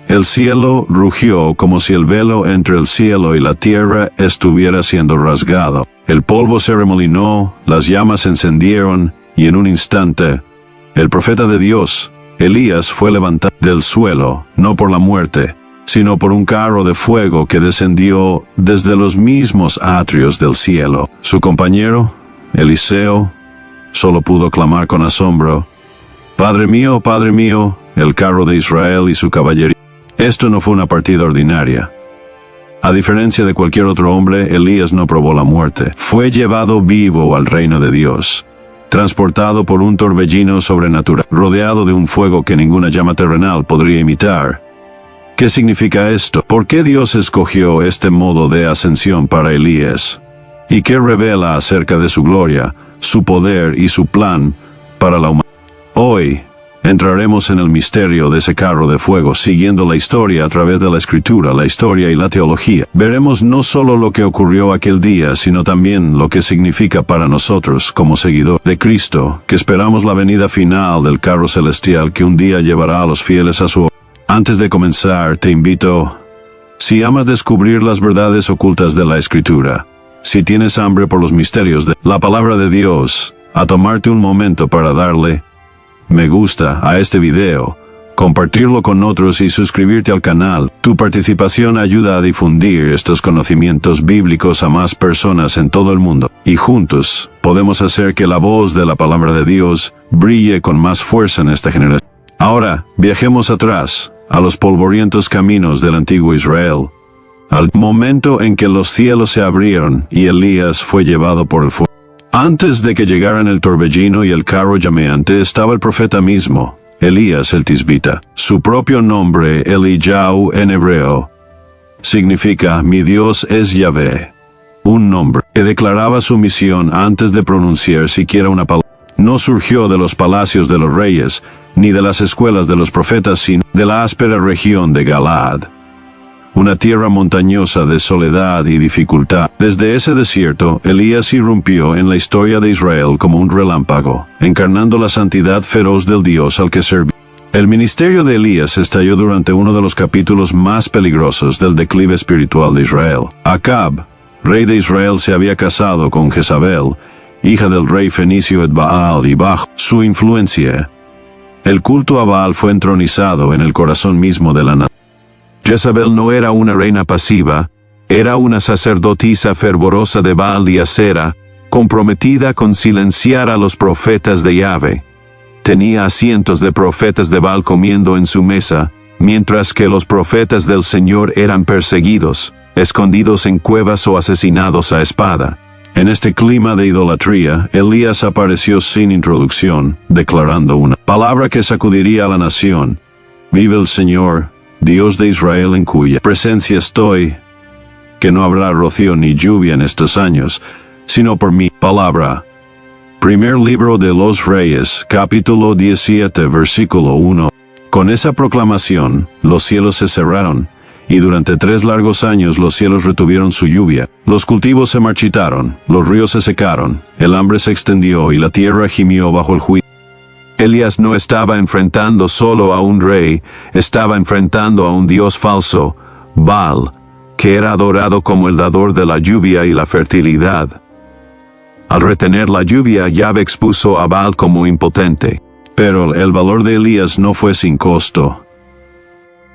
El cielo rugió como si el velo entre el cielo y la tierra estuviera siendo rasgado. El polvo se remolinó, las llamas se encendieron, y en un instante, el profeta de Dios, Elías, fue levantado del suelo, no por la muerte, sino por un carro de fuego que descendió desde los mismos atrios del cielo. Su compañero, Eliseo, solo pudo clamar con asombro: Padre mío, el carro de Israel y su caballería. Esto no fue una partida ordinaria. A diferencia de cualquier otro hombre, Elías no probó la muerte. Fue llevado vivo al reino de Dios, transportado por un torbellino sobrenatural, rodeado de un fuego que ninguna llama terrenal podría imitar. ¿Qué significa esto? ¿Por qué Dios escogió este modo de ascensión para Elías? ¿Y qué revela acerca de su gloria, su poder y su plan para la humanidad? Hoy entraremos en el misterio de ese carro de fuego, siguiendo la historia a través de la Escritura, la historia y la teología. Veremos no solo lo que ocurrió aquel día, sino también lo que significa para nosotros como seguidores de Cristo, que esperamos la venida final del carro celestial que un día llevará a los fieles a su hogar. Antes de comenzar, te invito, si amas descubrir las verdades ocultas de la Escritura, si tienes hambre por los misterios de la palabra de Dios, a tomarte un momento para darle me gusta a este video, compartirlo con otros y suscribirte al canal. Tu participación ayuda a difundir estos conocimientos bíblicos a más personas en todo el mundo, y juntos podemos hacer que la voz de la palabra de Dios brille con más fuerza en esta generación. Ahora, viajemos atrás, a los polvorientos caminos del antiguo Israel, al momento en que los cielos se abrieron y Elías fue llevado por el fuego. Antes de que llegaran el torbellino y el carro llameante estaba el profeta mismo, Elías el Tisbita. Su propio nombre, Elijau en hebreo, significa mi Dios es Yahvé, un nombre que declaraba su misión antes de pronunciar siquiera una palabra. No surgió de los palacios de los reyes, ni de las escuelas de los profetas, sino de la áspera región de Galaad, una tierra montañosa de soledad y dificultad. Desde ese desierto, Elías irrumpió en la historia de Israel como un relámpago, encarnando la santidad feroz del Dios al que servía. El ministerio de Elías estalló durante uno de los capítulos más peligrosos del declive espiritual de Israel. Acab, rey de Israel, se había casado con Jezabel, hija del rey fenicio Edbaal, y bajo su influencia, el culto a Baal fue entronizado en el corazón mismo de la nación. Jezabel no era una reina pasiva, era una sacerdotisa fervorosa de Baal y Asera, comprometida con silenciar a los profetas de Yahvé. Tenía a cientos de profetas de Baal comiendo en su mesa, mientras que los profetas del Señor eran perseguidos, escondidos en cuevas o asesinados a espada. En este clima de idolatría, Elías apareció sin introducción, declarando una palabra que sacudiría a la nación: vive el Señor, Dios de Israel, en cuya presencia estoy, que no habrá rocío ni lluvia en estos años, sino por mi palabra. Primer libro de los Reyes, capítulo 17, versículo 1. Con esa proclamación, los cielos se cerraron, y durante 3 largos años los cielos retuvieron su lluvia. Los cultivos se marchitaron, los ríos se secaron, el hambre se extendió y la tierra gimió bajo el juicio. Elías no estaba enfrentando solo a un rey, estaba enfrentando a un dios falso, Baal, que era adorado como el dador de la lluvia y la fertilidad. Al retener la lluvia, Yahvé expuso a Baal como impotente. Pero el valor de Elías no fue sin costo.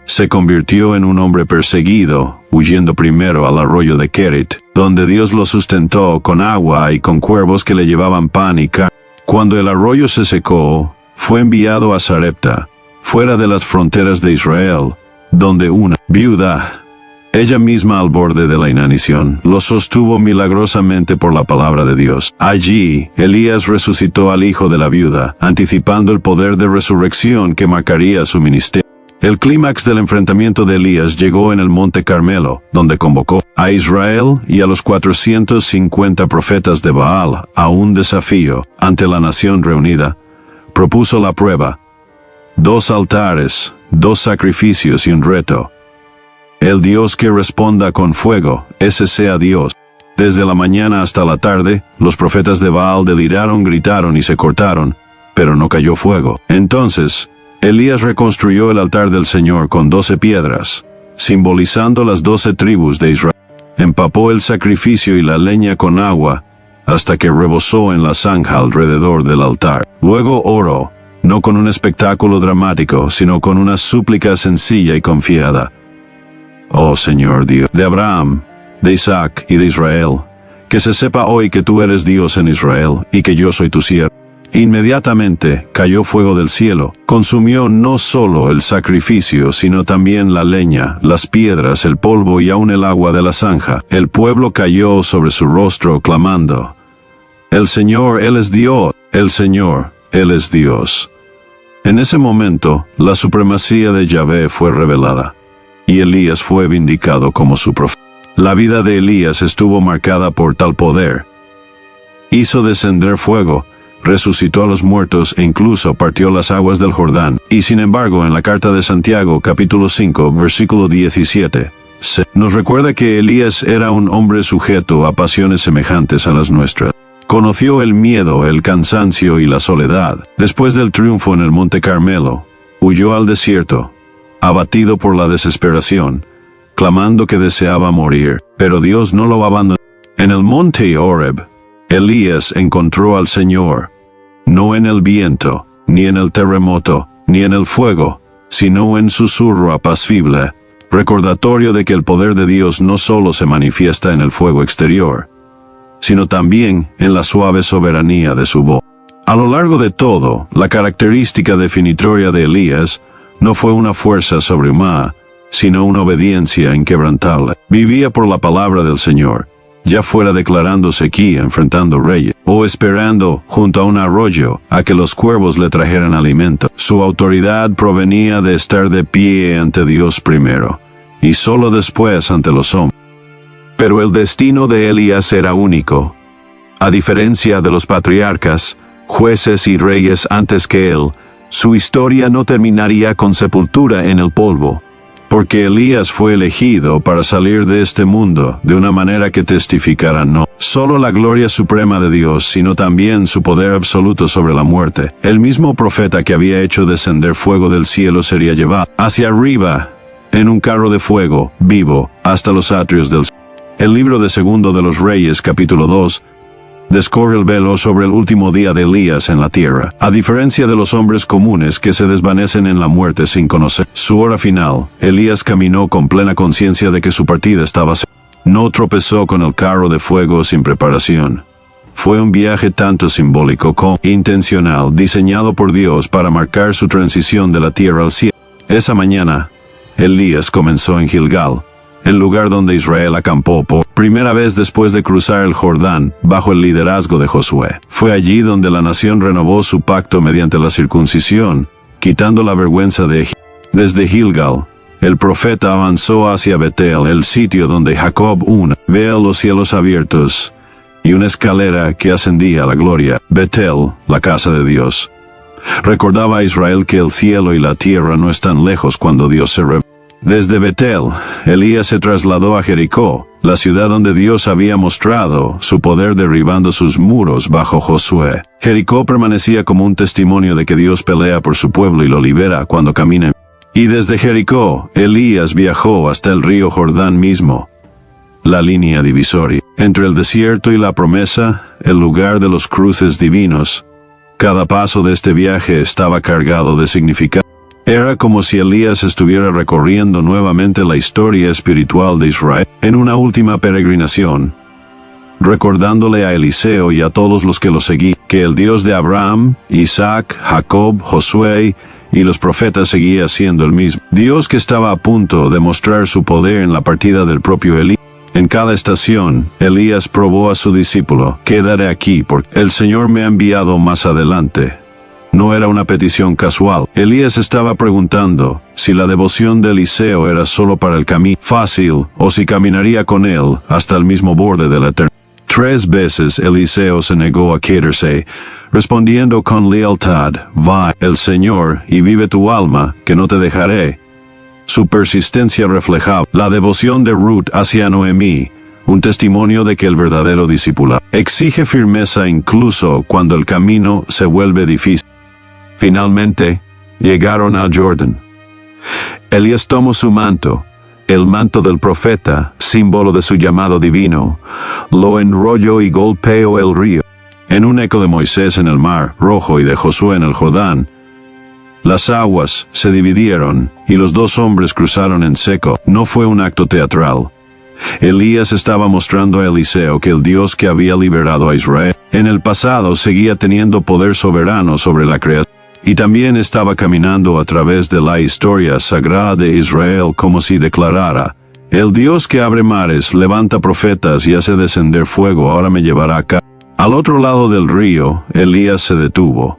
Se convirtió en un hombre perseguido, huyendo primero al arroyo de Kerit, donde Dios lo sustentó con agua y con cuervos que le llevaban pan y carne. Cuando el arroyo se secó, fue enviado a Sarepta, fuera de las fronteras de Israel, donde una viuda, ella misma al borde de la inanición, lo sostuvo milagrosamente por la palabra de Dios. Allí, Elías resucitó al hijo de la viuda, anticipando el poder de resurrección que marcaría su ministerio. El clímax del enfrentamiento de Elías llegó en el Monte Carmelo, donde convocó a Israel y a los 450 profetas de Baal a un desafío ante la nación reunida. Propuso la prueba: 2 altares, 2 sacrificios y un reto. El Dios que responda con fuego, ese sea Dios. Desde la mañana hasta la tarde, los profetas de Baal deliraron, gritaron y se cortaron, pero no cayó fuego. Entonces, Elías reconstruyó el altar del Señor con 12 piedras, simbolizando las 12 tribus de Israel. Empapó el sacrificio y la leña con agua, hasta que rebosó en la zanja alrededor del altar. Luego oró, no con un espectáculo dramático, sino con una súplica sencilla y confiada. Oh Señor Dios de Abraham, de Isaac y de Israel, que se sepa hoy que tú eres Dios en Israel y que yo soy tu siervo. Inmediatamente cayó fuego del cielo, consumió no solo el sacrificio, sino también la leña, las piedras, el polvo y aún el agua de la zanja. El pueblo cayó sobre su rostro clamando: El Señor, Él es Dios, el Señor, Él es Dios. En ese momento, la supremacía de Yahvé fue revelada, y Elías fue vindicado como su profeta. La vida de Elías estuvo marcada por tal poder. Hizo descender fuego, resucitó a los muertos e incluso partió las aguas del Jordán. Y sin embargo, en la carta de Santiago, capítulo 5, versículo 17, nos recuerda que Elías era un hombre sujeto a pasiones semejantes a las nuestras. Conoció el miedo, el cansancio y la soledad. Después del triunfo en el Monte Carmelo, huyó al desierto, abatido por la desesperación, clamando que deseaba morir. Pero Dios no lo abandonó. En el monte Horeb, Elías encontró al Señor, no en el viento, ni en el terremoto, ni en el fuego, sino en susurro apacible, recordatorio de que el poder de Dios no solo se manifiesta en el fuego exterior, sino también en la suave soberanía de su voz. A lo largo de todo, la característica definitoria de Elías no fue una fuerza sobrehumana, sino una obediencia inquebrantable. Vivía por la palabra del Señor, ya fuera declarando sequía enfrentando reyes, o esperando, junto a un arroyo, a que los cuervos le trajeran alimento. Su autoridad provenía de estar de pie ante Dios primero, y solo después ante los hombres. Pero el destino de Elías era único. A diferencia de los patriarcas, jueces y reyes antes que él, su historia no terminaría con sepultura en el polvo, porque Elías fue elegido para salir de este mundo de una manera que testificara no solo la gloria suprema de Dios, sino también su poder absoluto sobre la muerte. El mismo profeta que había hecho descender fuego del cielo sería llevado hacia arriba en un carro de fuego, vivo, hasta los atrios del cielo. El libro de Segundo de los Reyes, capítulo 2, descorre el velo sobre el último día de Elías en la tierra. A diferencia de los hombres comunes que se desvanecen en la muerte sin conocer su hora final, Elías caminó con plena conciencia de que su partida estaba cerca. No tropezó con el carro de fuego sin preparación. Fue un viaje tanto simbólico como intencional, diseñado por Dios para marcar su transición de la tierra al cielo. Esa mañana, Elías comenzó en Gilgal, el lugar donde Israel acampó por primera vez después de cruzar el Jordán, bajo el liderazgo de Josué. Fue allí donde la nación renovó su pacto mediante la circuncisión, quitando la vergüenza de Egipto. Desde Gilgal, el profeta avanzó hacia Betel, el sitio donde Jacob ve los cielos abiertos y una escalera que ascendía a la gloria. Betel, la casa de Dios, recordaba a Israel que el cielo y la tierra no están lejos cuando Dios se revela. Desde Betel, Elías se trasladó a Jericó, la ciudad donde Dios había mostrado su poder derribando sus muros bajo Josué. Jericó permanecía como un testimonio de que Dios pelea por su pueblo y lo libera cuando camina. Y desde Jericó, Elías viajó hasta el río Jordán mismo, la línea divisoria entre el desierto y la promesa, el lugar de los cruces divinos. Cada paso de este viaje estaba cargado de significado. Era como si Elías estuviera recorriendo nuevamente la historia espiritual de Israel en una última peregrinación, recordándole a Eliseo y a todos los que lo seguían que el Dios de Abraham, Isaac, Jacob, Josué y los profetas seguía siendo el mismo Dios que estaba a punto de mostrar su poder en la partida del propio Elías. En cada estación, Elías probó a su discípulo: quédate aquí porque el Señor me ha enviado más adelante. No era una petición casual. Elías estaba preguntando si la devoción de Eliseo era solo para el camino fácil o si caminaría con él hasta el mismo borde de la eternidad. 3 veces Eliseo se negó a quedarse, respondiendo con lealtad: va el Señor y vive tu alma, que no te dejaré. Su persistencia reflejaba la devoción de Ruth hacia Noemí, un testimonio de que el verdadero discípulo exige firmeza incluso cuando el camino se vuelve difícil. Finalmente, Llegaron al Jordán. Elías tomó su manto, el manto del profeta, símbolo de su llamado divino, lo enrolló y golpeó el río. En un eco de Moisés en el mar Rojo y de Josué en el Jordán, las aguas se dividieron y los dos hombres cruzaron en seco. No fue un acto teatral. Elías estaba mostrando a Eliseo que el Dios que había liberado a Israel en el pasado seguía teniendo poder soberano sobre la creación. Y también estaba caminando a través de la historia sagrada de Israel como si declarara: el Dios que abre mares, levanta profetas y hace descender fuego, ahora me llevará acá. Al otro lado del río, Elías se detuvo.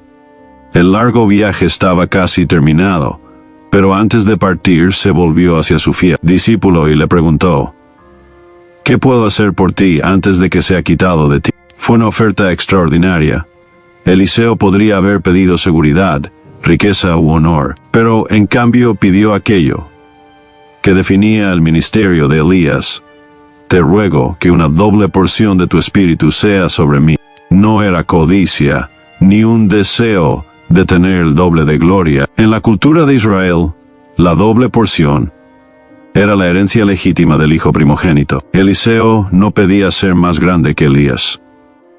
El largo viaje estaba casi terminado, pero antes de partir se volvió hacia su fiel discípulo y le preguntó: ¿qué puedo hacer por ti antes de que sea quitado de ti? Fue una oferta extraordinaria. Eliseo podría haber pedido seguridad, riqueza u honor, pero en cambio pidió aquello que definía el ministerio de Elías: te ruego que una doble porción de tu espíritu sea sobre mí. No era codicia, ni un deseo de tener el doble de gloria. En la cultura de Israel, la doble porción era la herencia legítima del hijo primogénito. Eliseo no pedía ser más grande que Elías.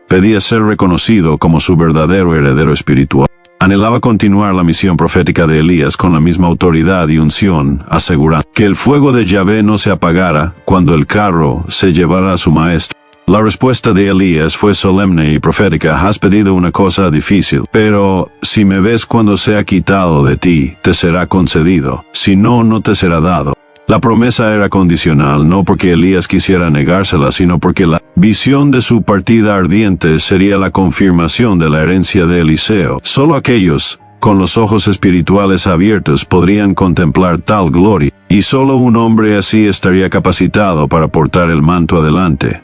Pedía ser reconocido como su verdadero heredero espiritual. Anhelaba continuar la misión profética de Elías con la misma autoridad y unción, asegurando que el fuego de Yahvé no se apagara cuando el carro se llevara a su maestro. La respuesta de Elías fue solemne y profética: has pedido una cosa difícil, pero si me ves cuando sea quitado de ti, te será concedido; si no, no te será dado. La promesa era condicional, no porque Elías quisiera negársela, sino porque la visión de su partida ardiente sería la confirmación de la herencia de Eliseo. Solo aquellos con los ojos espirituales abiertos podrían contemplar tal gloria, y solo un hombre así estaría capacitado para portar el manto adelante.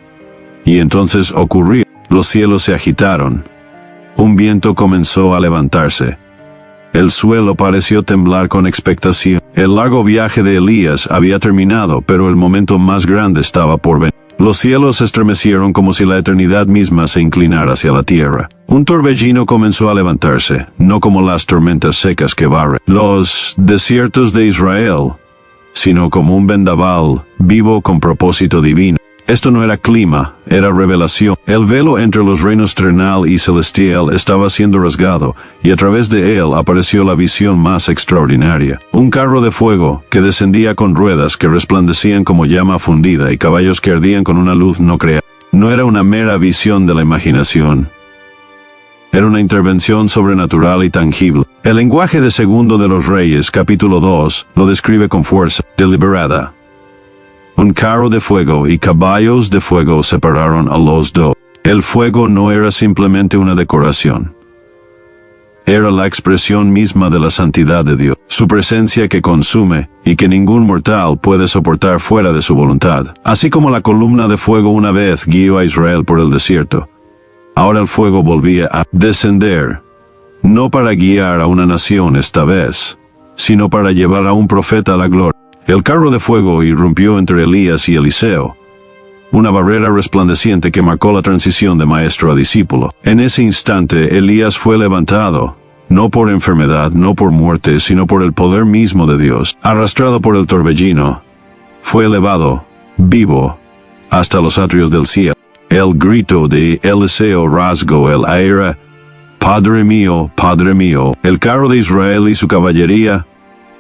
Y entonces ocurrió. Los cielos se agitaron. Un viento comenzó a levantarse. El suelo pareció temblar con expectación. El largo viaje de Elías había terminado, pero el momento más grande estaba por venir. Los cielos se estremecieron como si la eternidad misma se inclinara hacia la tierra. Un torbellino comenzó a levantarse, no como las tormentas secas que barren los desiertos de Israel, sino como un vendaval vivo con propósito divino. Esto no era clima, era revelación. El velo entre los reinos terrenal y celestial estaba siendo rasgado, y a través de él apareció la visión más extraordinaria. Un carro de fuego que descendía con ruedas que resplandecían como llama fundida y caballos que ardían con una luz no creada. No era una mera visión de la imaginación. Era una intervención sobrenatural y tangible. El lenguaje de Segundo de los Reyes, capítulo 2, lo describe con fuerza deliberada. Un carro de fuego y caballos de fuego separaron a los dos. El fuego no era simplemente una decoración. Era la expresión misma de la santidad de Dios, su presencia que consume y que ningún mortal puede soportar fuera de su voluntad. Así como la columna de fuego una vez guió a Israel por el desierto, ahora el fuego volvía a descender, no para guiar a una nación esta vez, sino para llevar a un profeta a la gloria. El carro de fuego irrumpió entre Elías y Eliseo, una barrera resplandeciente que marcó la transición de maestro a discípulo. En ese instante Elías fue levantado, no por enfermedad, no por muerte, sino por el poder mismo de Dios. Arrastrado por el torbellino, fue elevado, vivo, hasta los atrios del cielo. El grito de Eliseo rasgó el aire: Padre mío, Padre mío. El carro de Israel y su caballería.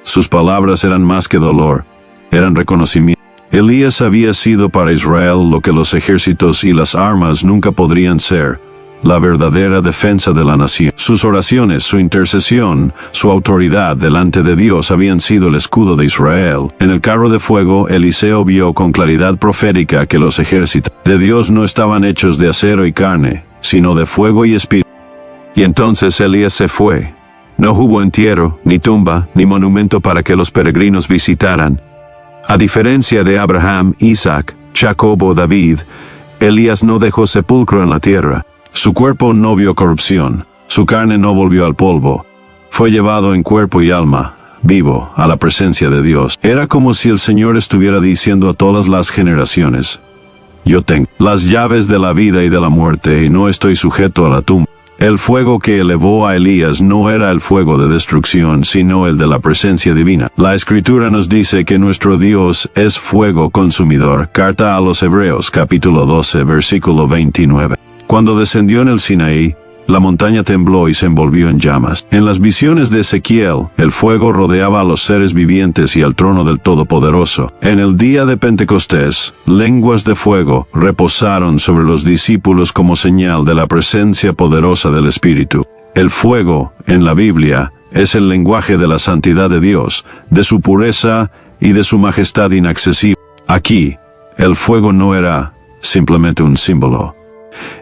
Sus palabras eran más que dolor, eran reconocimiento. Elías había sido para Israel lo que los ejércitos y las armas nunca podrían ser: la verdadera defensa de la nación. Sus oraciones, su intercesión, su autoridad delante de Dios habían sido el escudo de Israel. En el carro de fuego, Eliseo vio con claridad profética que los ejércitos de Dios no estaban hechos de acero y carne, sino de fuego y espíritu. Y entonces Elías se fue. No hubo entierro, ni tumba, ni monumento para que los peregrinos visitaran. A diferencia de Abraham, Isaac, Jacob o David, Elías no dejó sepulcro en la tierra. Su cuerpo no vio corrupción, su carne no volvió al polvo. Fue llevado en cuerpo y alma, vivo, a la presencia de Dios. Era como si el Señor estuviera diciendo a todas las generaciones: yo tengo las llaves de la vida y de la muerte, y no estoy sujeto a la tumba. El fuego que elevó a Elías no era el fuego de destrucción, sino el de la presencia divina. La Escritura nos dice que nuestro Dios es fuego consumidor. Carta a los Hebreos, capítulo 12, versículo 29. Cuando descendió en el Sinaí, la montaña tembló y se envolvió en llamas. En las visiones de Ezequiel, el fuego rodeaba a los seres vivientes y al trono del Todopoderoso. En el día de Pentecostés, lenguas de fuego reposaron sobre los discípulos como señal de la presencia poderosa del Espíritu. El fuego, en la Biblia, es el lenguaje de la santidad de Dios, de su pureza y de su majestad inaccesible. Aquí, el fuego no era simplemente un símbolo.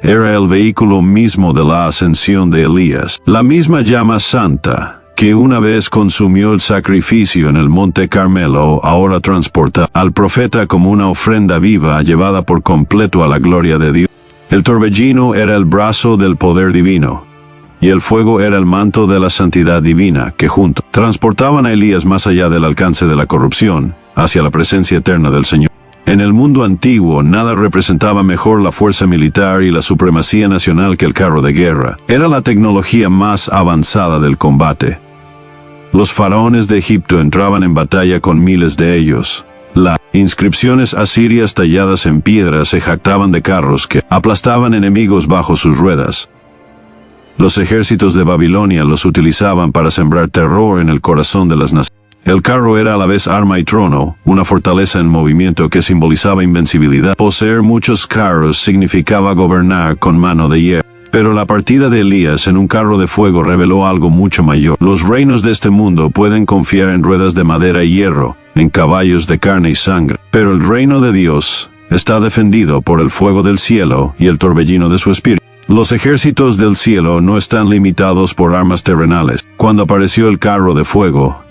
Era el vehículo mismo de la ascensión de Elías. La misma llama santa, que una vez consumió el sacrificio en el monte Carmelo, ahora transporta al profeta como una ofrenda viva llevada por completo a la gloria de Dios. El torbellino era el brazo del poder divino, y el fuego era el manto de la santidad divina, que juntos transportaban a Elías más allá del alcance de la corrupción, hacia la presencia eterna del Señor. En el mundo antiguo, nada representaba mejor la fuerza militar y la supremacía nacional que el carro de guerra. Era la tecnología más avanzada del combate. Los faraones de Egipto entraban en batalla con miles de ellos. Las inscripciones asirias talladas en piedra se jactaban de carros que aplastaban enemigos bajo sus ruedas. Los ejércitos de Babilonia los utilizaban para sembrar terror en el corazón de las naciones. El carro era a la vez arma y trono, una fortaleza en movimiento que simbolizaba invencibilidad. Poseer muchos carros significaba gobernar con mano de hierro. Pero la partida de Elías en un carro de fuego reveló algo mucho mayor. Los reinos de este mundo pueden confiar en ruedas de madera y hierro, en caballos de carne y sangre. Pero el reino de Dios está defendido por el fuego del cielo y el torbellino de su espíritu. Los ejércitos del cielo no están limitados por armas terrenales. Cuando apareció el carro de fuego,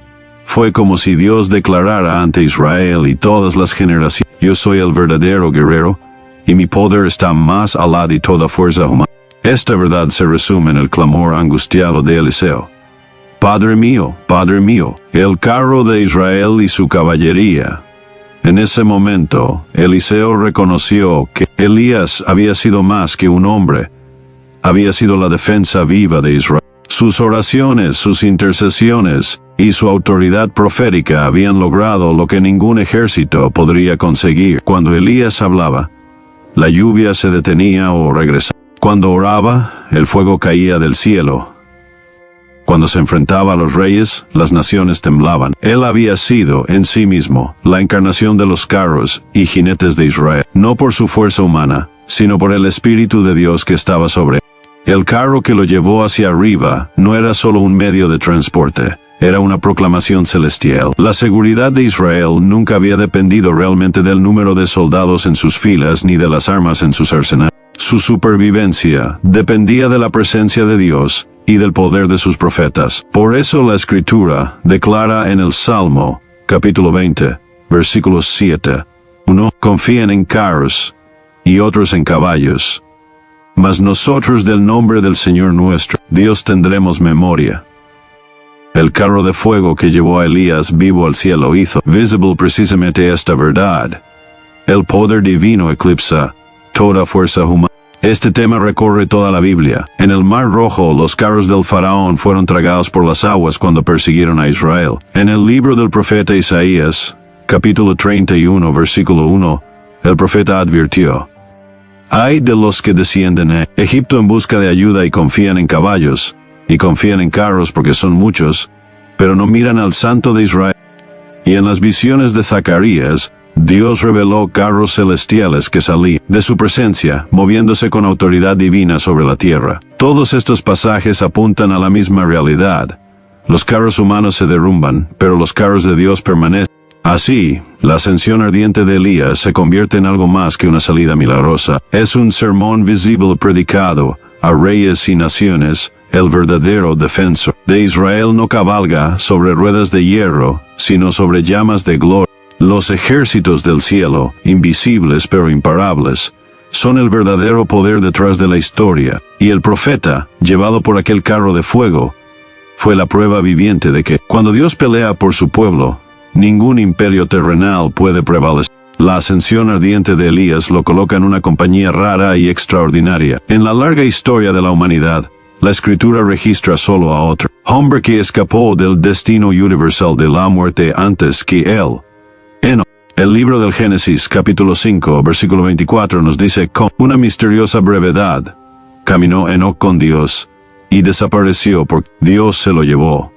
fue como si Dios declarara ante Israel y todas las generaciones: yo soy el verdadero guerrero, y mi poder está más allá de toda fuerza humana. Esta verdad se resume en el clamor angustiado de Eliseo: Padre mío, el carro de Israel y su caballería. En ese momento, Eliseo reconoció que Elías había sido más que un hombre. Había sido la defensa viva de Israel. Sus oraciones, sus intercesiones y su autoridad profética habían logrado lo que ningún ejército podría conseguir. Cuando Elías hablaba, la lluvia se detenía o regresaba. Cuando oraba, el fuego caía del cielo. Cuando se enfrentaba a los reyes, las naciones temblaban. Él había sido, en sí mismo, la encarnación de los carros y jinetes de Israel, no por su fuerza humana, sino por el Espíritu de Dios que estaba sobre él. El carro que lo llevó hacia arriba no era solo un medio de transporte, era una proclamación celestial. La seguridad de Israel nunca había dependido realmente del número de soldados en sus filas ni de las armas en sus arsenales. Su supervivencia dependía de la presencia de Dios y del poder de sus profetas. Por eso la Escritura declara en el Salmo, capítulo 20, versículo 7, uno confían en carros y otros en caballos, mas nosotros del nombre del Señor nuestro Dios tendremos memoria. El carro de fuego que llevó a Elías vivo al cielo hizo visible precisamente esta verdad. El poder divino eclipsa toda fuerza humana. Este tema recorre toda la Biblia. En el Mar Rojo, los carros del faraón fueron tragados por las aguas cuando persiguieron a Israel. En el libro del profeta Isaías, capítulo 31, versículo 1, el profeta advirtió: Ay de los que descienden a Egipto en busca de ayuda y confían en caballos, y confían en carros porque son muchos, pero no miran al Santo de Israel. Y en las visiones de Zacarías, Dios reveló carros celestiales que salían de su presencia, moviéndose con autoridad divina sobre la tierra. Todos estos pasajes apuntan a la misma realidad. Los carros humanos se derrumban, pero los carros de Dios permanecen. Así, la ascensión ardiente de Elías se convierte en algo más que una salida milagrosa. Es un sermón visible predicado a reyes y naciones. El verdadero defensor de Israel no cabalga sobre ruedas de hierro, sino sobre llamas de gloria. Los ejércitos del cielo, invisibles pero imparables, son el verdadero poder detrás de la historia, y el profeta, llevado por aquel carro de fuego, fue la prueba viviente de que, cuando Dios pelea por su pueblo, ningún imperio terrenal puede prevalecer. La ascensión ardiente de Elías lo coloca en una compañía rara y extraordinaria. En la larga historia de la humanidad, la escritura registra solo a otro hombre que escapó del destino universal de la muerte antes que él. Enoc. El libro del Génesis, capítulo 5, versículo 24, nos dice: con una misteriosa brevedad caminó Enoc con Dios y desapareció porque Dios se lo llevó.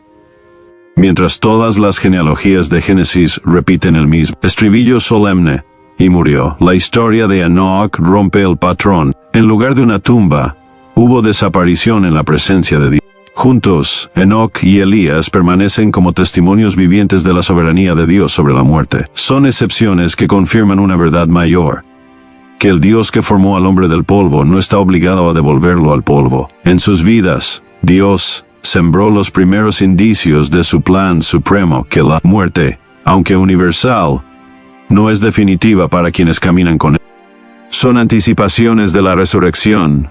Mientras todas las genealogías de Génesis repiten el mismo estribillo solemne, y murió, la historia de Enoc rompe el patrón. En lugar de una tumba, hubo desaparición en la presencia de Dios. Juntos, Enoc y Elías permanecen como testimonios vivientes de la soberanía de Dios sobre la muerte. Son excepciones que confirman una verdad mayor: que el Dios que formó al hombre del polvo no está obligado a devolverlo al polvo. En sus vidas, Dios sembró los primeros indicios de su plan supremo, que la muerte, aunque universal, no es definitiva para quienes caminan con él. Son anticipaciones de la resurrección,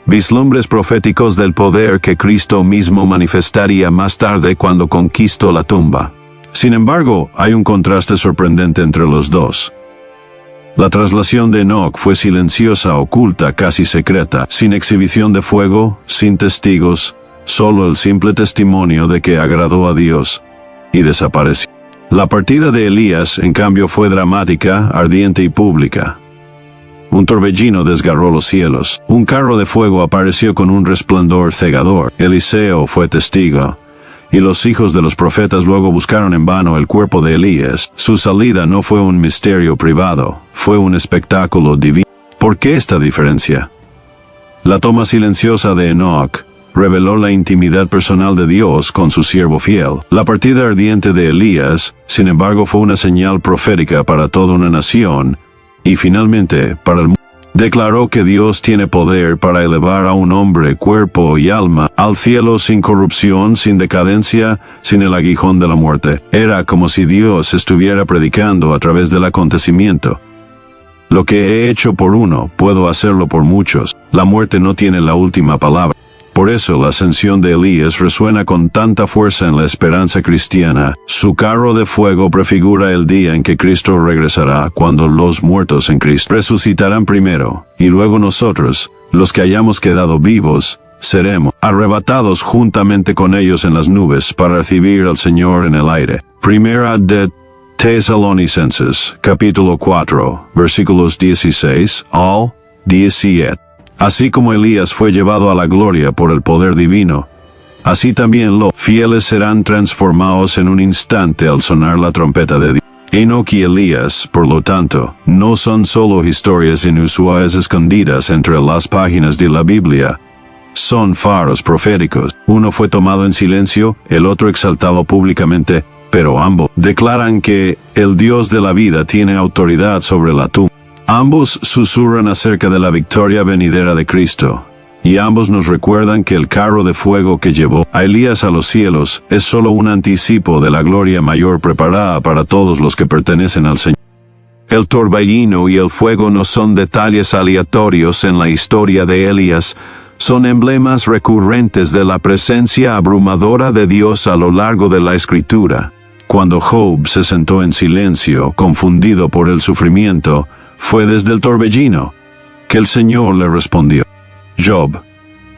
vislumbres proféticos del poder que Cristo mismo manifestaría más tarde cuando conquistó la tumba. Sin embargo, hay un contraste sorprendente entre los dos. La traslación de Enoc fue silenciosa, oculta, casi secreta, sin exhibición de fuego, sin testigos, solo el simple testimonio de que agradó a Dios, y desapareció. La partida de Elías, en cambio, fue dramática, ardiente y pública. Un torbellino desgarró los cielos. Un carro de fuego apareció con un resplandor cegador. Eliseo fue testigo, y los hijos de los profetas luego buscaron en vano el cuerpo de Elías. Su salida no fue un misterio privado, fue un espectáculo divino. ¿Por qué esta diferencia? La toma silenciosa de Enoc reveló la intimidad personal de Dios con su siervo fiel. La partida ardiente de Elías, sin embargo, fue una señal profética para toda una nación, y finalmente, para el mundo. Declaró que Dios tiene poder para elevar a un hombre, cuerpo y alma, al cielo sin corrupción, sin decadencia, sin el aguijón de la muerte. Era como si Dios estuviera predicando a través del acontecimiento: lo que he hecho por uno, puedo hacerlo por muchos. La muerte no tiene la última palabra. Por eso la ascensión de Elías resuena con tanta fuerza en la esperanza cristiana. Su carro de fuego prefigura el día en que Cristo regresará, cuando los muertos en Cristo resucitarán primero, y luego nosotros, los que hayamos quedado vivos, seremos arrebatados juntamente con ellos en las nubes para recibir al Señor en el aire. Primera de Tesalonicenses, capítulo 4, versículos 16 al 17. Así como Elías fue llevado a la gloria por el poder divino, así también los fieles serán transformados en un instante al sonar la trompeta de Dios. Enoc y Elías, por lo tanto, no son solo historias inusuales escondidas entre las páginas de la Biblia. Son faros proféticos. Uno fue tomado en silencio, el otro exaltado públicamente, pero ambos declaran que el Dios de la vida tiene autoridad sobre la tumba. Ambos susurran acerca de la victoria venidera de Cristo, y ambos nos recuerdan que el carro de fuego que llevó a Elías a los cielos es solo un anticipo de la gloria mayor preparada para todos los que pertenecen al Señor. El torbellino y el fuego no son detalles aleatorios en la historia de Elías, son emblemas recurrentes de la presencia abrumadora de Dios a lo largo de la Escritura. Cuando Job se sentó en silencio, confundido por el sufrimiento, fue desde el torbellino que el Señor le respondió. Job,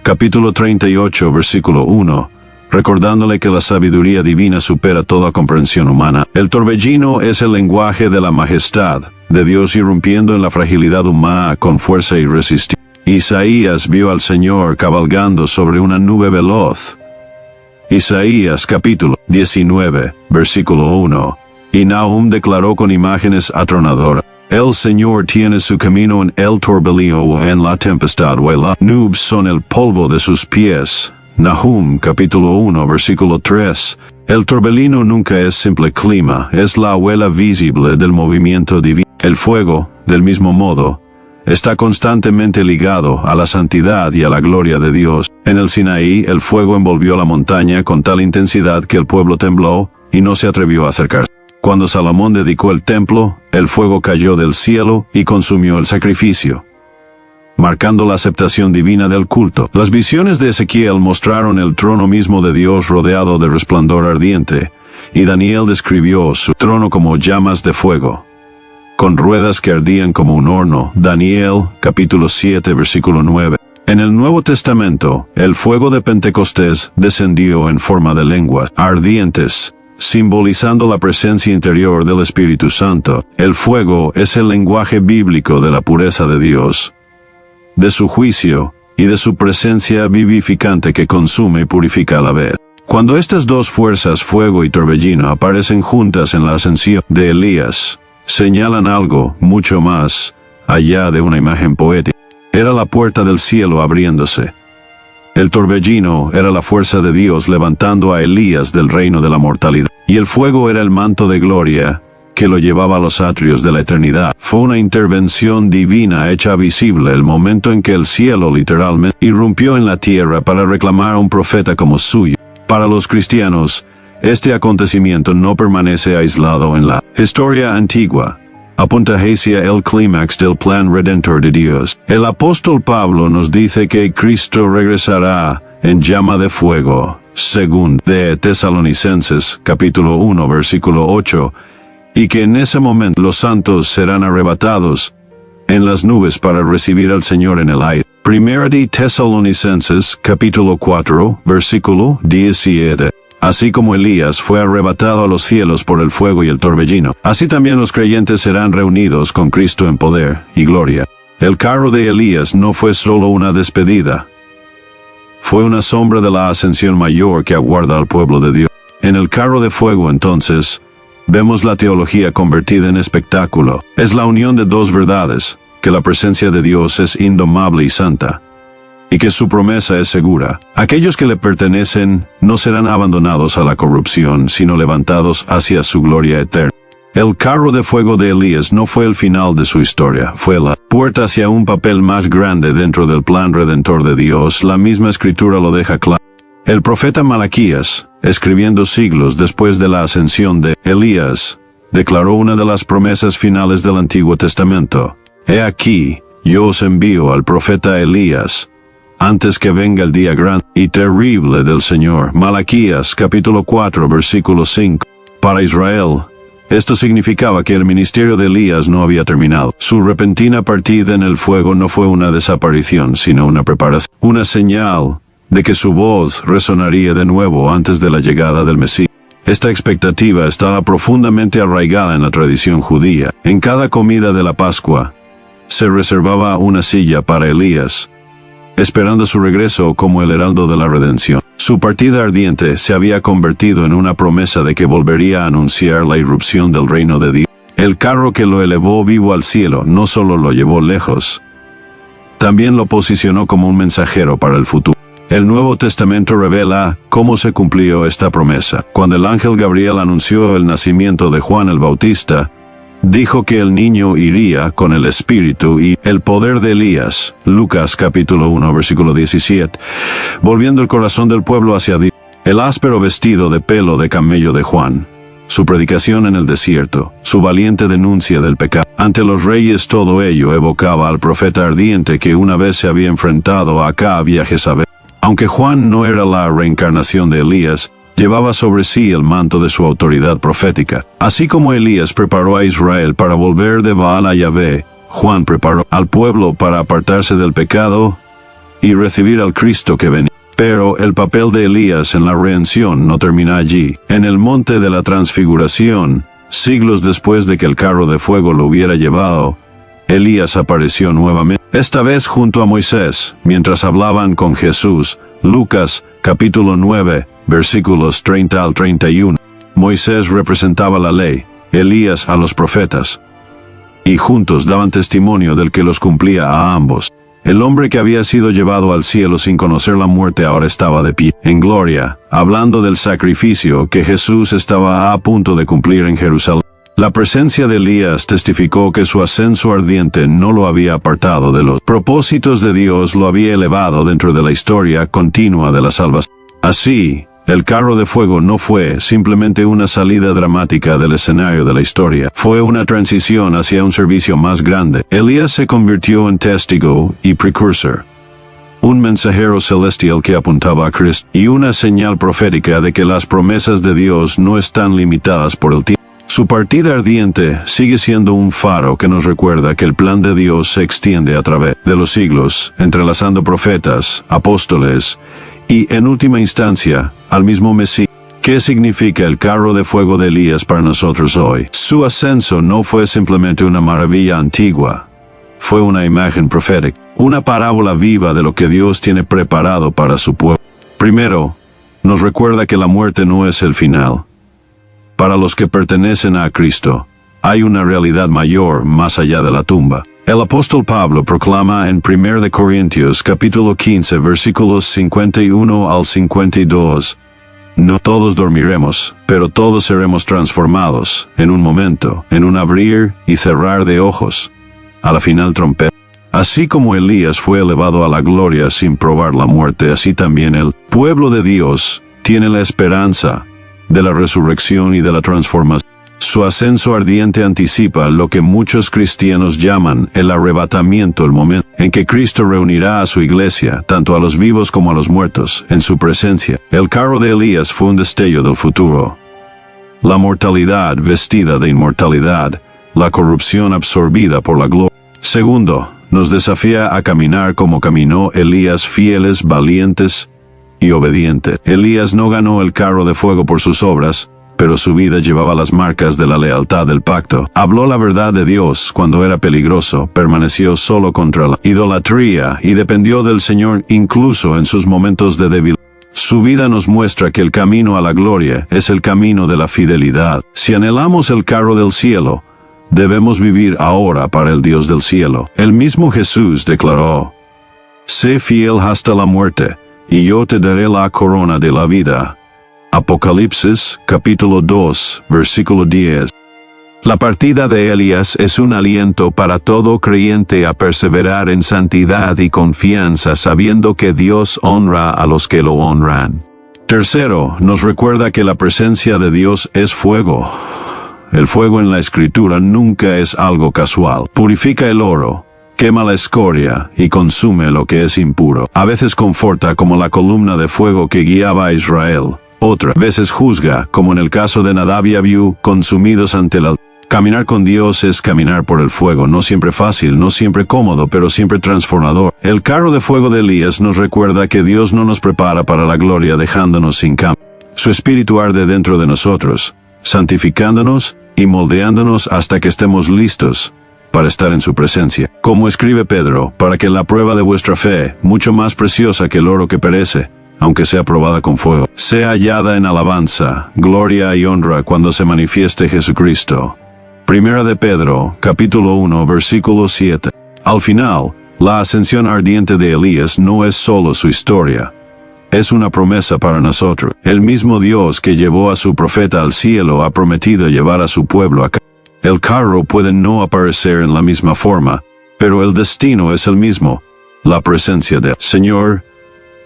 capítulo 38, versículo 1, recordándole que la sabiduría divina supera toda comprensión humana. El torbellino es el lenguaje de la majestad de Dios irrumpiendo en la fragilidad humana con fuerza irresistible. Isaías vio al Señor cabalgando sobre una nube veloz. Isaías capítulo 19, versículo 1. Y Nahum declaró con imágenes atronadoras: el Señor tiene su camino en el torbellino o en la tempestad, o las nubes son el polvo de sus pies. Nahum capítulo 1 versículo 3. El torbellino nunca es simple clima, es la huella visible del movimiento divino. El fuego, del mismo modo, está constantemente ligado a la santidad y a la gloria de Dios. En el Sinaí, el fuego envolvió la montaña con tal intensidad que el pueblo tembló y no se atrevió a acercarse. Cuando Salomón dedicó el templo, el fuego cayó del cielo y consumió el sacrificio, marcando la aceptación divina del culto. Las visiones de Ezequiel mostraron el trono mismo de Dios rodeado de resplandor ardiente, y Daniel describió su trono como llamas de fuego, con ruedas que ardían como un horno. Daniel, capítulo 7, versículo 9. En el Nuevo Testamento, el fuego de Pentecostés descendió en forma de lenguas ardientes, simbolizando la presencia interior del Espíritu Santo. El fuego es el lenguaje bíblico de la pureza de Dios, de su juicio y de su presencia vivificante que consume y purifica a la vez. Cuando estas dos fuerzas, fuego y torbellino, aparecen juntas en la ascensión de Elías, señalan algo mucho más allá de una imagen poética. Era la puerta del cielo abriéndose. El torbellino era la fuerza de Dios levantando a Elías del reino de la mortalidad. Y el fuego era el manto de gloria que lo llevaba a los atrios de la eternidad. Fue una intervención divina hecha visible el momento en que el cielo literalmente irrumpió en la tierra para reclamar a un profeta como suyo. Para los cristianos, este acontecimiento no permanece aislado en la historia antigua. Apunta hacia el clímax del plan redentor de Dios. El apóstol Pablo nos dice que Cristo regresará en llama de fuego, según de Tesalonicenses, capítulo 1, versículo 8, y que en ese momento los santos serán arrebatados en las nubes para recibir al Señor en el aire. Primera de Tesalonicenses, capítulo 4, versículo 17. Así como Elías fue arrebatado a los cielos por el fuego y el torbellino, así también los creyentes serán reunidos con Cristo en poder y gloria. El carro de Elías no fue solo una despedida. Fue una sombra de la ascensión mayor que aguarda al pueblo de Dios. En el carro de fuego, entonces, vemos la teología convertida en espectáculo. Es la unión de dos verdades, que la presencia de Dios es indomable y santa, y que su promesa es segura. Aquellos que le pertenecen no serán abandonados a la corrupción, sino levantados hacia su gloria eterna. El carro de fuego de Elías no fue el final de su historia, fue la puerta hacia un papel más grande dentro del plan redentor de Dios. La misma escritura lo deja claro. El profeta Malaquías, escribiendo siglos después de la ascensión de Elías, declaró una de las promesas finales del Antiguo Testamento. He aquí, yo os envío al profeta Elías, antes que venga el día grande y terrible del Señor. Malaquías capítulo 4 versículo 5. Para Israel, esto significaba que el ministerio de Elías no había terminado. Su repentina partida en el fuego no fue una desaparición, sino una preparación, una señal de que su voz resonaría de nuevo antes de la llegada del Mesías. Esta expectativa estaba profundamente arraigada en la tradición judía. En cada comida de la Pascua, se reservaba una silla para Elías, esperando su regreso como el heraldo de la redención. Su partida ardiente se había convertido en una promesa de que volvería a anunciar la irrupción del reino de Dios. El carro que lo elevó vivo al cielo no solo lo llevó lejos, también lo posicionó como un mensajero para el futuro. El Nuevo Testamento revela cómo se cumplió esta promesa. Cuando el ángel Gabriel anunció el nacimiento de Juan el Bautista, dijo que el niño iría con el espíritu y el poder de Elías. Lucas capítulo 1 versículo 17. Volviendo el corazón del pueblo hacia Dios. El áspero vestido de pelo de camello de Juan, su predicación en el desierto, su valiente denuncia del pecado ante los reyes, todo ello evocaba al profeta ardiente que una vez se había enfrentado a Acab y a Jezabel. Aunque Juan no era la reencarnación de Elías, llevaba sobre sí el manto de su autoridad profética. Así como Elías preparó a Israel para volver de Baal a Yahvé, Juan preparó al pueblo para apartarse del pecado y recibir al Cristo que venía. Pero el papel de Elías en la redención no termina allí. En el monte de la transfiguración, siglos después de que el carro de fuego lo hubiera llevado, Elías apareció nuevamente, esta vez junto a Moisés, mientras hablaban con Jesús. Lucas capítulo 9, versículos 30 al 31. Moisés representaba la ley, Elías a los profetas, y juntos daban testimonio del que los cumplía a ambos. El hombre que había sido llevado al cielo sin conocer la muerte ahora estaba de pie, en gloria, hablando del sacrificio que Jesús estaba a punto de cumplir en Jerusalén. La presencia de Elías testificó que su ascenso ardiente no lo había apartado de los propósitos de Dios, lo había elevado dentro de la historia continua de la salvación. Así, el carro de fuego no fue simplemente una salida dramática del escenario de la historia, fue una transición hacia un servicio más grande. Elías se convirtió en testigo y precursor, un mensajero celestial que apuntaba a Cristo, y una señal profética de que las promesas de Dios no están limitadas por el tiempo. Su partida ardiente sigue siendo un faro que nos recuerda que el plan de Dios se extiende a través de los siglos, entrelazando profetas, apóstoles y, en última instancia, al mismo Mesías. ¿Qué significa el carro de fuego de Elías para nosotros hoy? Su ascenso no fue simplemente una maravilla antigua, fue una imagen profética, una parábola viva de lo que Dios tiene preparado para su pueblo. Primero, nos recuerda que la muerte no es el final. Para los que pertenecen a Cristo, hay una realidad mayor más allá de la tumba. El apóstol Pablo proclama en 1 Corintios capítulo 15 versículos 51 al 52, no todos dormiremos, pero todos seremos transformados, en un momento, en un abrir y cerrar de ojos, a la final trompeta. Así como Elías fue elevado a la gloria sin probar la muerte, así también el pueblo de Dios tiene la esperanza de la resurrección y de la transformación. Su ascenso ardiente anticipa lo que muchos cristianos llaman el arrebatamiento, el momento en que Cristo reunirá a su iglesia, tanto a los vivos como a los muertos, en su presencia. El carro de Elías fue un destello del futuro. La mortalidad vestida de inmortalidad, la corrupción absorbida por la gloria. Segundo, nos desafía a caminar como caminó Elías, fieles, valientes y obedientes. Elías no ganó el carro de fuego por sus obras, pero su vida llevaba las marcas de la lealtad del pacto. Habló la verdad de Dios cuando era peligroso, permaneció solo contra la idolatría y dependió del Señor incluso en sus momentos de debilidad. Su vida nos muestra que el camino a la gloria es el camino de la fidelidad. Si anhelamos el carro del cielo, debemos vivir ahora para el Dios del cielo. El mismo Jesús declaró: sé fiel hasta la muerte, y yo te daré la corona de la vida. Apocalipsis, capítulo 2, versículo 10. La partida de Elías es un aliento para todo creyente a perseverar en santidad y confianza, sabiendo que Dios honra a los que lo honran. Tercero, nos recuerda que la presencia de Dios es fuego. El fuego en la Escritura nunca es algo casual. Purifica el oro, quema la escoria y consume lo que es impuro. A veces conforta como la columna de fuego que guiaba a Israel. Otras veces juzga, como en el caso de Nadab y Abiú, consumidos ante la... Caminar con Dios es caminar por el fuego, no siempre fácil, no siempre cómodo, pero siempre transformador. El carro de fuego de Elías nos recuerda que Dios no nos prepara para la gloria dejándonos sin cambio. Su espíritu arde dentro de nosotros, santificándonos y moldeándonos hasta que estemos listos para estar en su presencia. Como escribe Pedro, para que la prueba de vuestra fe, mucho más preciosa que el oro que perece, aunque sea probada con fuego, sea hallada en alabanza, gloria y honra cuando se manifieste Jesucristo. Primera de Pedro, capítulo 1, versículo 7. Al final, la ascensión ardiente de Elías no es solo su historia. Es una promesa para nosotros. El mismo Dios que llevó a su profeta al cielo ha prometido llevar a su pueblo acá. El carro puede no aparecer en la misma forma, pero el destino es el mismo, la presencia del Señor.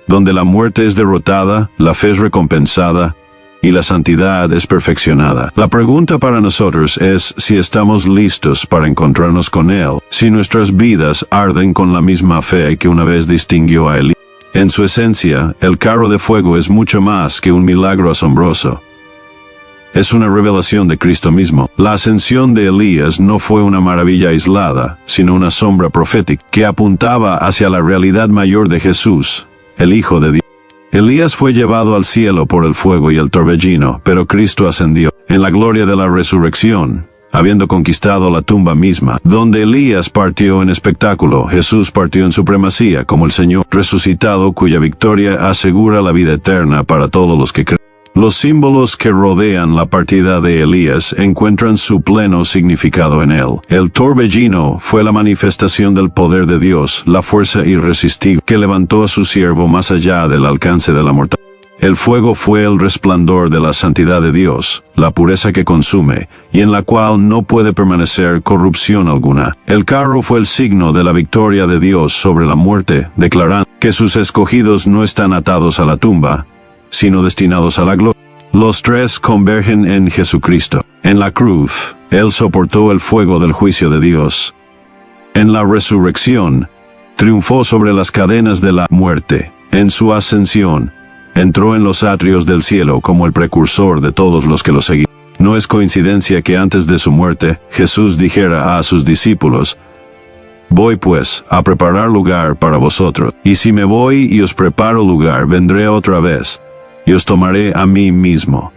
Donde la muerte es derrotada, la fe es recompensada y la santidad es perfeccionada. La pregunta para nosotros es si estamos listos para encontrarnos con Él, si nuestras vidas arden con la misma fe que una vez distinguió a Elías. En su esencia, el carro de fuego es mucho más que un milagro asombroso. Es una revelación de Cristo mismo. La ascensión de Elías no fue una maravilla aislada, sino una sombra profética que apuntaba hacia la realidad mayor de Jesús, el Hijo de Dios. Elías fue llevado al cielo por el fuego y el torbellino, pero Cristo ascendió en la gloria de la resurrección, habiendo conquistado la tumba misma. Donde Elías partió en espectáculo, Jesús partió en supremacía como el Señor resucitado, cuya victoria asegura la vida eterna para todos los que creen. Los símbolos que rodean la partida de Elías encuentran su pleno significado en él. El torbellino fue la manifestación del poder de Dios, la fuerza irresistible que levantó a su siervo más allá del alcance de la mortalidad. El fuego fue el resplandor de la santidad de Dios, la pureza que consume, y en la cual no puede permanecer corrupción alguna. El carro fue el signo de la victoria de Dios sobre la muerte, declarando que sus escogidos no están atados a la tumba, sino destinados a la gloria. Los tres convergen en Jesucristo. En la cruz, Él soportó el fuego del juicio de Dios. En la resurrección, triunfó sobre las cadenas de la muerte. En su ascensión, entró en los atrios del cielo como el precursor de todos los que lo seguían. No es coincidencia que antes de su muerte, Jesús dijera a sus discípulos: «Voy pues a preparar lugar para vosotros, y si me voy y os preparo lugar, vendré otra vez, y os tomaré a mí mismo».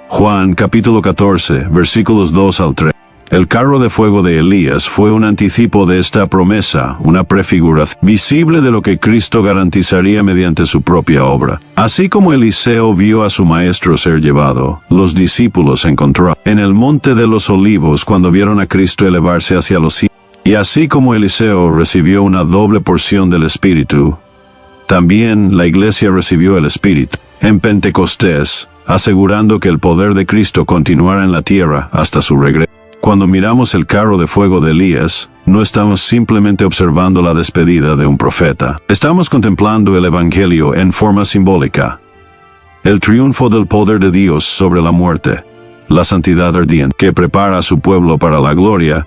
Juan capítulo 14, versículos 2 al 3. El carro de fuego de Elías fue un anticipo de esta promesa, una prefiguración visible de lo que Cristo garantizaría mediante su propia obra. Así como Eliseo vio a su maestro ser llevado, los discípulos encontraron en el monte de los olivos cuando vieron a Cristo elevarse hacia los cielos. Y así como Eliseo recibió una doble porción del Espíritu, también la iglesia recibió el Espíritu en Pentecostés, asegurando que el poder de Cristo continuara en la tierra hasta su regreso. Cuando miramos el carro de fuego de Elías, no estamos simplemente observando la despedida de un profeta. Estamos contemplando el Evangelio en forma simbólica. El triunfo del poder de Dios sobre la muerte, la santidad ardiente que prepara a su pueblo para la gloria,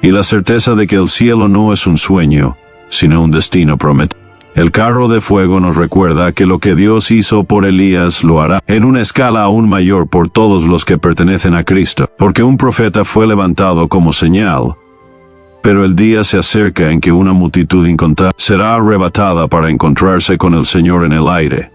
y la certeza de que el cielo no es un sueño, sino un destino prometido. El carro de fuego nos recuerda que lo que Dios hizo por Elías lo hará en una escala aún mayor por todos los que pertenecen a Cristo, porque un profeta fue levantado como señal, pero el día se acerca en que una multitud incontable será arrebatada para encontrarse con el Señor en el aire,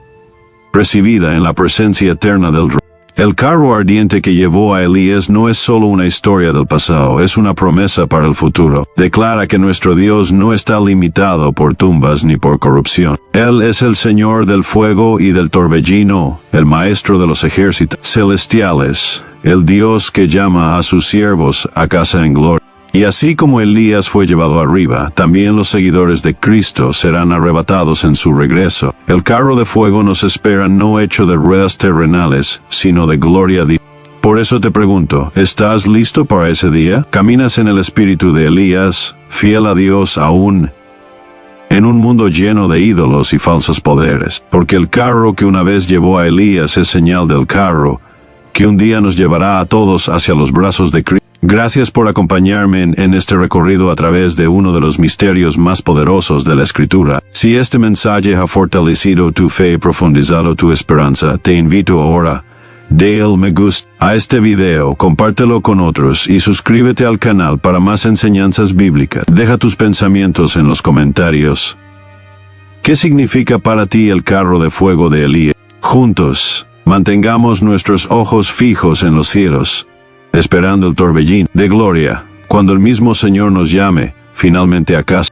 recibida en la presencia eterna del Rey. El carro ardiente que llevó a Elías no es solo una historia del pasado, es una promesa para el futuro. Declara que nuestro Dios no está limitado por tumbas ni por corrupción. Él es el Señor del fuego y del torbellino, el Maestro de los ejércitos celestiales, el Dios que llama a sus siervos a casa en gloria. Y así como Elías fue llevado arriba, también los seguidores de Cristo serán arrebatados en su regreso. El carro de fuego nos espera no hecho de ruedas terrenales, sino de gloria divina. Por eso te pregunto, ¿estás listo para ese día? ¿Caminas en el espíritu de Elías, fiel a Dios aún en un mundo lleno de ídolos y falsos poderes? Porque el carro que una vez llevó a Elías es señal del carro que un día nos llevará a todos hacia los brazos de Cristo. Gracias por acompañarme en este recorrido a través de uno de los misterios más poderosos de la Escritura. Si este mensaje ha fortalecido tu fe y profundizado tu esperanza, te invito ahora, dale el me gusta a este video, compártelo con otros y suscríbete al canal para más enseñanzas bíblicas. Deja tus pensamientos en los comentarios. ¿Qué significa para ti el carro de fuego de Elías? Juntos, mantengamos nuestros ojos fijos en los cielos, esperando el torbellino de gloria, cuando el mismo Señor nos llame finalmente a casa.